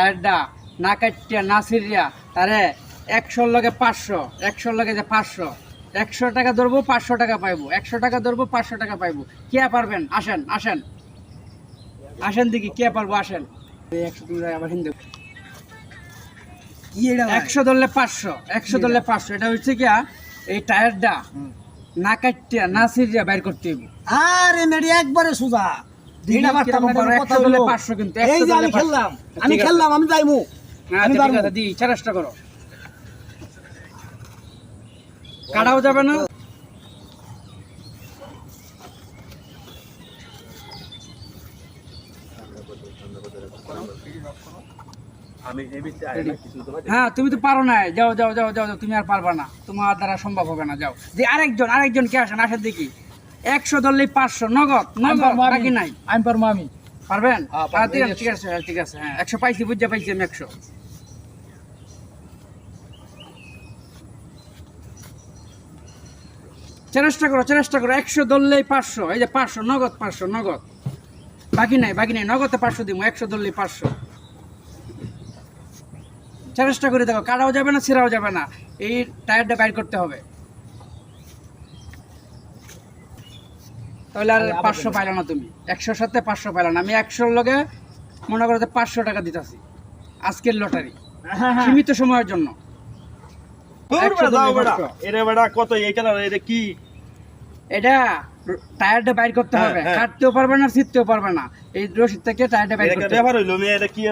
টায়ারটা না কাটিয়া না সিরিয়া তারে 100 লগে 500, 100 লগে যে 500, 100 টাকা ধরবো 500 টাকা পাইবো, 100 টাকা ধরবো 500 টাকা পাইবো। কে পারবেন? আসেন আসেন আসেন দেখি কে পারবো, আসেন। 100 তুমি আবার হিন্দু কি এটা 100 ধরলে 500, 100 ধরলে 500। এটা হচ্ছে কি এই টায়ারটা না কাটিয়া না সিরিয়া বাইর করতে হইব। আরে মেডি একবারে সুজা এটা বার্তা কিরকম কোম্পানির কথা 100 ধরলে হলো 500 কিন্তু এই 100 যে ধরলে আমি 500। খেললাম আমি ঠিক আছে। খেললাম আমি যাইমু হ্যাঁ আমি ঠিক পারবো। আছে, দি চেষ্টা করো। কাটাও যাবে না। হ্যাঁ তুমি তো পারো না, যাও যাও যাও যাও যাও, তুমি আর পারবা না, তোমার দ্বারা সম্ভব হবে না, যাও। যে আরেকজন কে আসেন, আসেন দেখি। 100 ধরলে 500 নগদ নগদ, বাকি নাই। আমি পারবো আমি পারবেন? হ্যাঁ, পারবো। ঠিক আছে ঠিক আছে ঠিক আছে, হ্যাঁ 100 পাইছি, বুঝা পাইছি আমি 100। চেষ্টা করো 100 ধরলেই 500, এই যে 500 নগদ, 500 নগদ, বাকি নাই নগদে 500 দিব, 100 ধরলেই 500। চেষ্টা করে দেখো, কাটাও যাবে না ছিঁড়াও যাবে না, এই টায়ারটা বাইর করতে হবে। তাহলে আর 500 পাইলো না তুমি, 100 সাথে 500 পাইলো না। আমি 100 লগে মনে করো 500 টাকা দিতেছি, আজকের লটারি, সীমিত সময়ের জন্য। কত এই কালার এটা কি এটা টায়ারটা বাইর করতে হ্যাঁ, হবে, হ্যাঁ। কাটতেও পারবে না ছিঁড়তেও পারবে না, এই রশিদ থেকে টায়ারটা বাইর করতে হবে। ব্যাপার হইলো মেয়ে এটা কি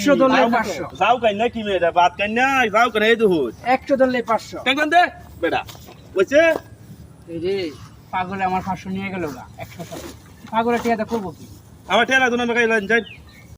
100 ধরলে 500, যাও কাই না কি মেয়ে এটা বাত কাই না যাও কাই এই দুহুত 100 ধরলে 500। কেন দে বেটা বুঝছে এই যে পাগলে আমার 500 নিয়ে গেল গা, 100 পাগলে টিয়াটা করবো কি? আমার ঠেলা দুনা কাই লাইন যাই